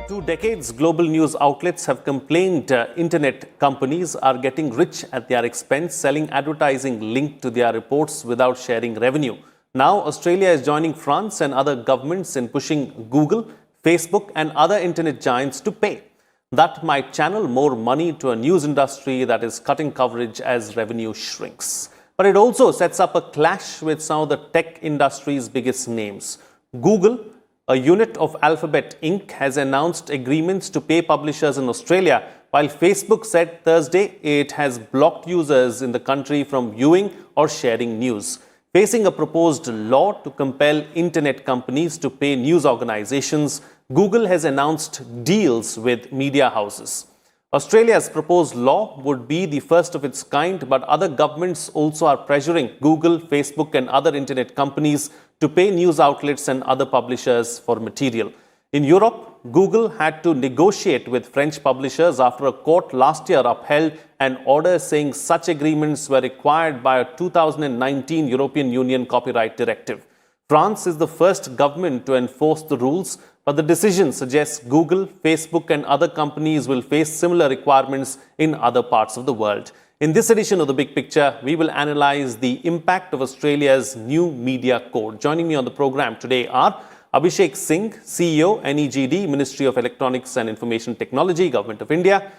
2 decades, global news outlets have complained internet companies are getting rich at their expense, selling advertising linked to their reports without sharing revenue. Now, Australia is joining France and other governments in pushing Google, Facebook and other internet giants to pay. That might channel more money to a news industry that is cutting coverage as revenue shrinks. But it also sets up a clash with some of the tech industry's biggest names. Google, a unit of Alphabet Inc., has announced agreements to pay publishers in Australia, while Facebook said Thursday it has blocked users in the country from viewing or sharing news. Facing a proposed law to compel internet companies to pay news organizations, Google has announced deals with media houses. Australia's proposed law would be the first of its kind, but other governments also are pressuring Google, Facebook and other internet companies to pay news outlets and other publishers for material. In Europe, Google had to negotiate with French publishers after a court last year upheld an order saying such agreements were required by a 2019 European Union copyright directive. France is the first government to enforce the rules, but the decision suggests Google, Facebook and other companies will face similar requirements in other parts of the world. In this edition of The Big Picture, we will analyze the impact of Australia's new media code. Joining me on the program today are Abhishek Singh, CEO, NEGD, Ministry of Electronics and Information Technology, Government of India,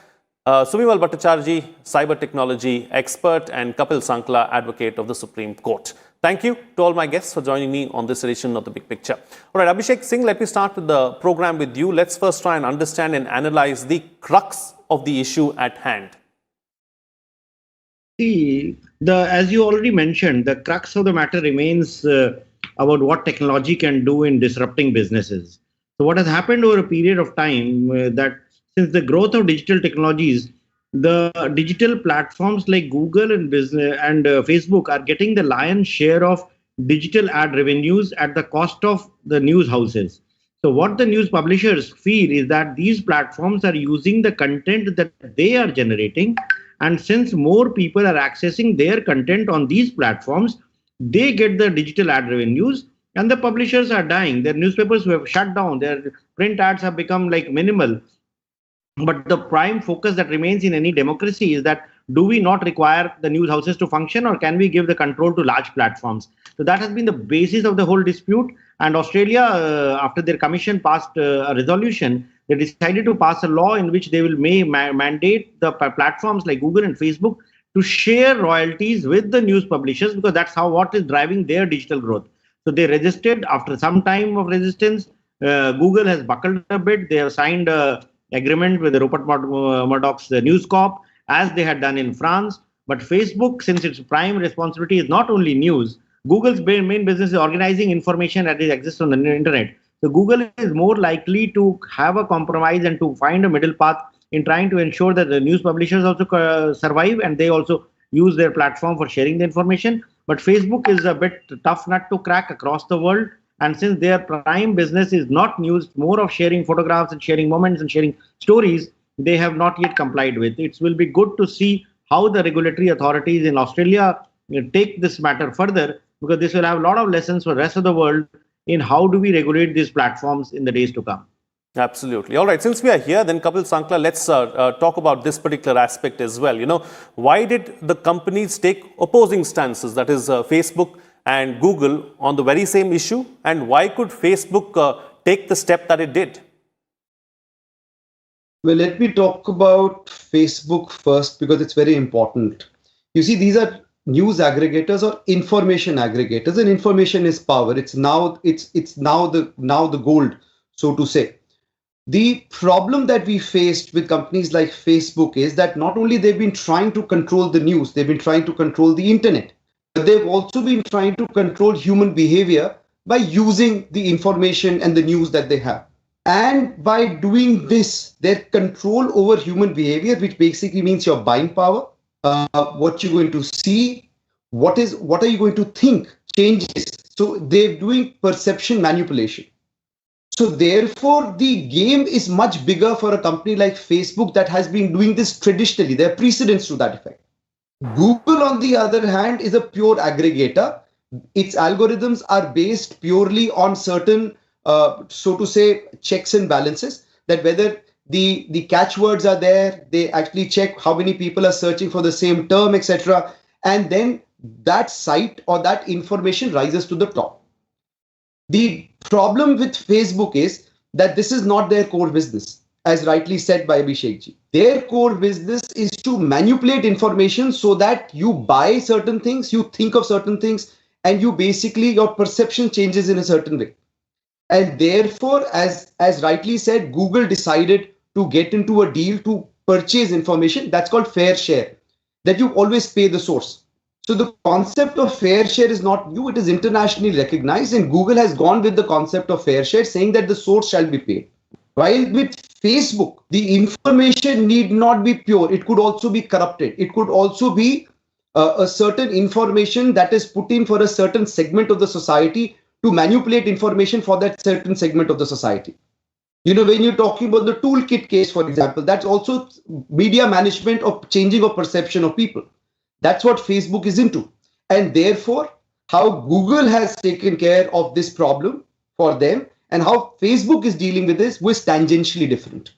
Sumimal Bhattacharjee, Cyber Technology Expert, and Kapil Sankla, Advocate of the Supreme Court. Thank you to all my guests for joining me on this edition of The Big Picture. All right, Abhishek Singh, let me start with the program with you. Let's first try and understand and analyze the crux of the issue at hand. See, as you already mentioned, the crux of the matter remains about what technology can do in disrupting businesses. So what has happened over a period of time that since the growth of digital technologies, the digital platforms like Google and Facebook are getting the lion's share of digital ad revenues at the cost of the news houses. So what the news publishers feel is that these platforms are using the content that they are generating, and since more people are accessing their content on these platforms, they get the digital ad revenues, and the publishers are dying. Their newspapers have shut down, their print ads have become like minimal. But the prime focus that remains in any democracy is that do we not require the news houses to function, or can we give the control to large platforms? So that has been the basis of the whole dispute. And Australia, after their commission passed a resolution, they decided to pass a law in which they will mandate the platforms like Google and Facebook to share royalties with the news publishers, because that's what is driving their digital growth. So they resisted. After some time of resistance, Google has buckled a bit. They have signed agreement with the Rupert Murdoch's News Corp, as they had done in France. But Facebook, since its prime responsibility is not only news, Google's main business is organizing information that exists on the internet. So Google is more likely to have a compromise and to find a middle path in trying to ensure that the news publishers also survive and they also use their platform for sharing the information. But Facebook is a bit tough nut to crack across the world. And since their prime business is not news, more of sharing photographs and sharing moments and sharing stories, they have not yet complied with. It will be good to see how the regulatory authorities in Australia take this matter further, because this will have a lot of lessons for the rest of the world in how do we regulate these platforms in the days to come. Absolutely. All right. Since we are here, then Kapil Sankla, let's talk about this particular aspect as well. You know, why did the companies take opposing stances, that is Facebook and Google, on the very same issue, and why could Facebook take the step that it did? Well, let me talk about Facebook first, because it's very important. You see, these are news aggregators or information aggregators, and information is power. It's now the gold, so to say. The problem that we faced with companies like Facebook is that not only they've been trying to control the news, they've been trying to control the internet, but they've also been trying to control human behavior by using the information and the news that they have. And by doing this, their control over human behavior, which basically means your buying power, what you're going to see, what are you going to think, changes. So they're doing perception manipulation. So therefore, the game is much bigger for a company like Facebook that has been doing this traditionally. There are precedents to that effect. Google, on the other hand, is a pure aggregator. Its algorithms are based purely on certain, so to say, checks and balances. that whether the catchwords are there, they actually check how many people are searching for the same term, etc. And then that site or that information rises to the top. The problem with Facebook is that this is not their core business, as rightly said by Abhishek ji. Their core business is to manipulate information so that you buy certain things, you think of certain things, and you basically, your perception changes in a certain way. And therefore, as rightly said, Google decided to get into a deal to purchase information. That's called fair share, that you always pay the source. So the concept of fair share is not new, it is internationally recognized, and Google has gone with the concept of fair share, saying that the source shall be paid. While with Facebook, the information need not be pure, it could also be corrupted. It could also be a certain information that is put in for a certain segment of the society to manipulate information for that certain segment of the society. You know, when you're talking about the toolkit case, for example, that's also media management of changing of perception of people. That's what Facebook is into. And therefore, how Google has taken care of this problem for them and how Facebook is dealing with this was tangentially different.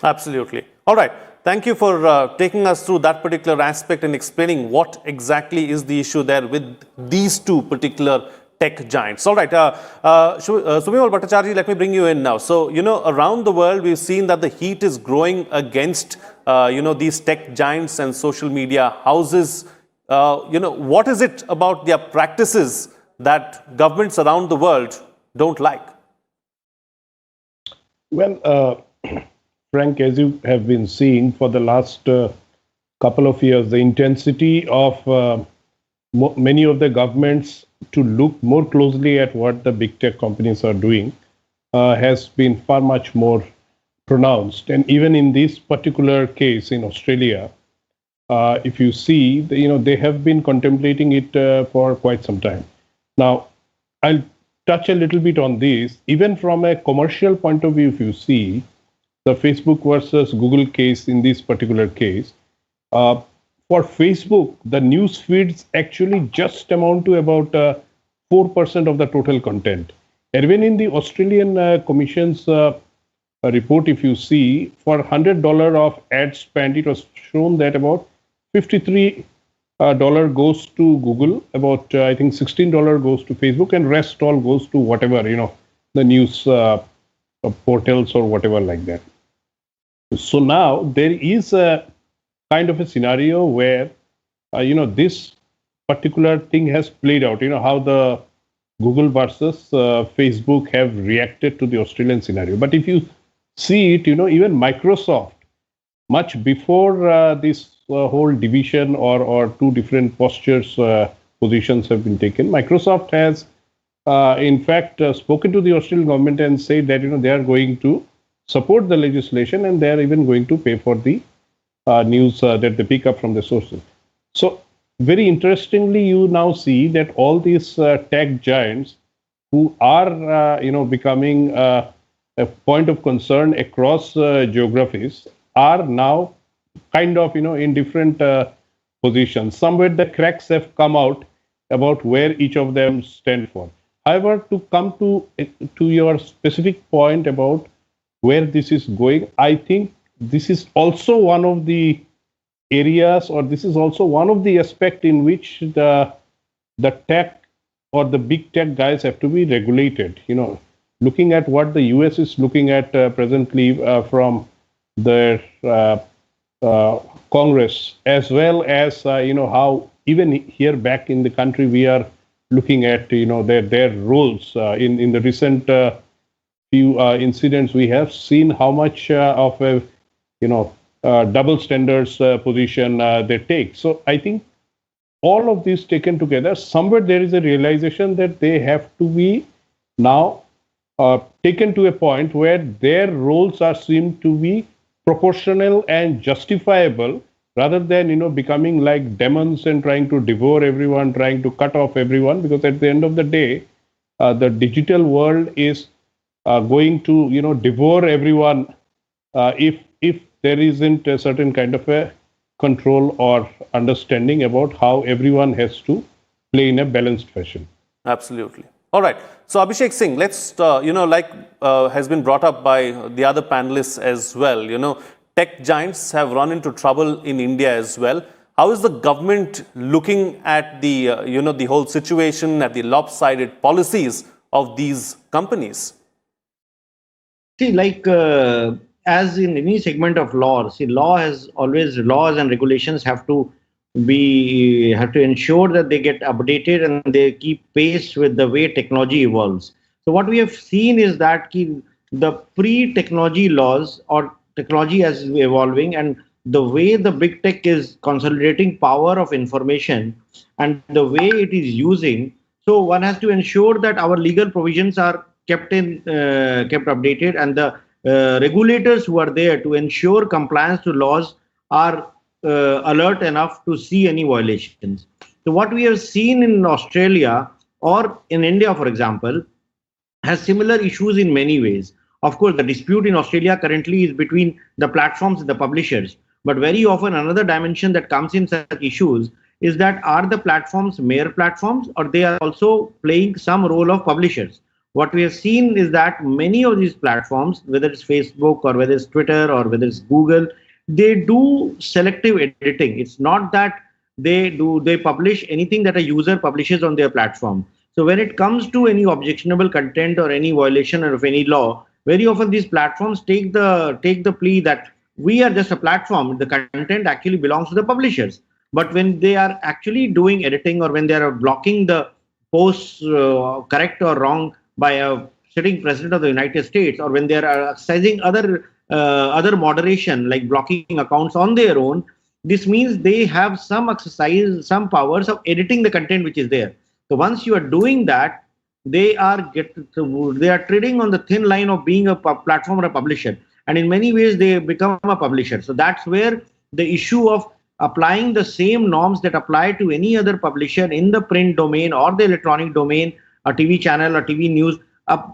Absolutely. All right. Thank you for taking us through that particular aspect and explaining what exactly is the issue there with these two particular tech giants. All right. Sumimal Bhattacharya, let me bring you in now. So, you know, around the world, we've seen that the heat is growing against, these tech giants and social media houses. What is it about their practices that governments around the world don't like? Well, Frank, as you have been seeing for the last couple of years, the intensity of many of the governments to look more closely at what the big tech companies are doing has been far much more pronounced. And even in this particular case in Australia, if you see, they have been contemplating it for quite some time. Now, I'll touch a little bit on this. Even from a commercial point of view, if you see, the Facebook versus Google case in this particular case, for Facebook, the news feeds actually just amount to about 4% of the total content. And when in the Australian Commission's report, if you see, for $100 of ad spend, it was shown that about $53 goes to Google, about I think $16 goes to Facebook, and rest all goes to whatever, the news portals or whatever like that. So now there is a kind of a scenario where, this particular thing has played out, how the Google versus Facebook have reacted to the Australian scenario. But if you see it, even Microsoft, much before this whole division or two different postures, positions have been taken, Microsoft has, in fact, spoken to the Australian government and said that, they are going to support the legislation and they are even going to pay for the news that they pick up from the sources. So very interestingly, you now see that all these tech giants who are, becoming a point of concern across geographies are now kind of, in different positions. Somewhere the cracks have come out about where each of them stand for. However, to come to your specific point about where this is going, I think this is also one of the areas, or this is also one of the aspects in which the tech or the big tech guys have to be regulated. Looking at what the US is looking at presently from their Congress, as well as how even here back in the country we are looking at their roles in the recent few incidents. We have seen how much of a double standards position they take. So I think all of these taken together, somewhere there is a realization that they have to be now taken to a point where their roles are seen to be proportional and justifiable, rather than becoming like demons and trying to devour everyone, trying to cut off everyone. Because at the end of the day, the digital world is going to devour everyone if there isn't a certain kind of a control or understanding about how everyone has to play in a balanced fashion. Absolutely. All right. So Abhishek Singh, let's, has been brought up by the other panelists as well, tech giants have run into trouble in India as well. How is the government looking at the, the whole situation, at the lopsided policies of these companies? See, as in any segment of law, laws and regulations have to ensure that they get updated and they keep pace with the way technology evolves. So what we have seen is that the pre-technology laws or technology is evolving, and the way the big tech is consolidating power of information and the way it is using. So one has to ensure that our legal provisions are kept updated, and the regulators who are there to ensure compliance to laws are alert enough to see any violations. So what we have seen in Australia or in India, for example, has similar issues in many ways. Of course, the dispute in Australia currently is between the platforms and the publishers. But very often another dimension that comes in such issues is that are the platforms mere platforms, or they are also playing some role of publishers? What we have seen is that many of these platforms, whether it's Facebook or whether it's Twitter or whether it's Google, they do selective editing. It's not that they publish anything that a user publishes on their platform. So when it comes to any objectionable content or any violation of any law, very often these platforms take the plea that we are just a platform. The content actually belongs to the publishers. But when they are actually doing editing, or when they are blocking the posts, correct or wrong, by a sitting president of the United States, or when they are exercising other moderation like blocking accounts on their own, this means they have some powers of editing the content which is there. So once you are doing that, they are treading on the thin line of being a platform or a publisher, and in many ways they become a publisher. So that's where the issue of applying the same norms that apply to any other publisher in the print domain or the electronic domain, a TV channel or TV news,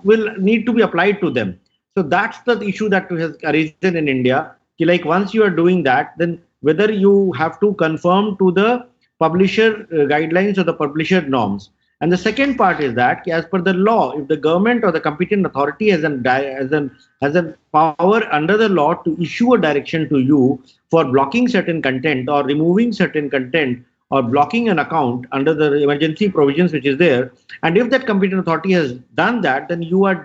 will need to be applied to them. So that's the issue that has arisen in India. Like once you are doing that, then whether you have to conform to the publisher guidelines or the publisher norms. And the second part is that, as per the law, if the government or the competent authority has a power under the law to issue a direction to you for blocking certain content or removing certain content or blocking an account under the emergency provisions which is there, and if that competent authority has done that, then you are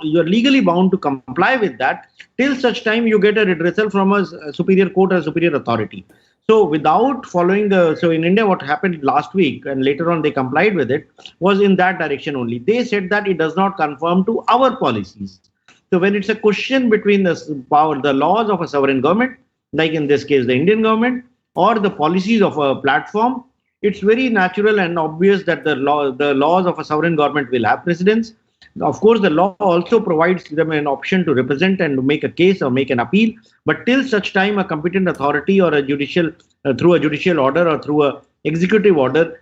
legally bound to comply with that till such time you get a redressal from a superior court or superior authority. So without following so in India, what happened last week, and later on they complied with it, was in that direction only. They said that it does not conform to our policies. So when it's a question between the laws of a sovereign government, like in this case the Indian government, or the policies of a platform, it's very natural and obvious that the laws of a sovereign government will have precedence. Of course, the law also provides them an option to represent and to make a case or make an appeal. But till such time a competent authority or through a judicial order or through a executive order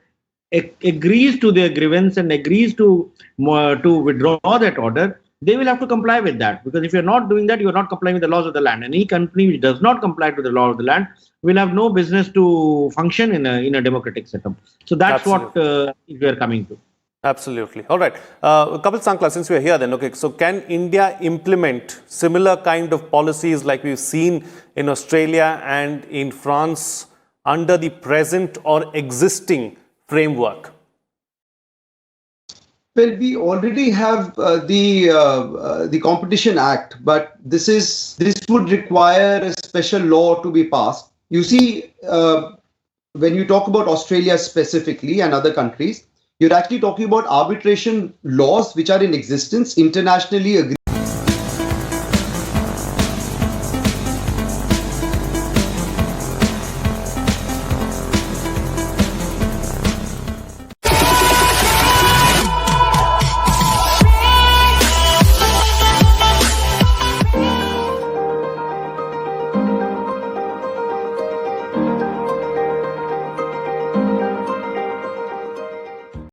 agrees to their grievance and agrees to withdraw that order, they will have to comply with that. Because if you're not doing that, you're not complying with the laws of the land. Any company which does not comply to the law of the land will have no business to function in a democratic setup. So that's Absolutely. What we are coming to. Absolutely. All right. Kapil Sankla, since we're here then, okay, so can India implement similar kind of policies like we've seen in Australia and in France under the present or existing framework? Well, we already have the Competition Act, but this would require a special law to be passed. You see, when you talk about Australia specifically and other countries, you're actually talking about arbitration laws which are in existence, internationally agreed.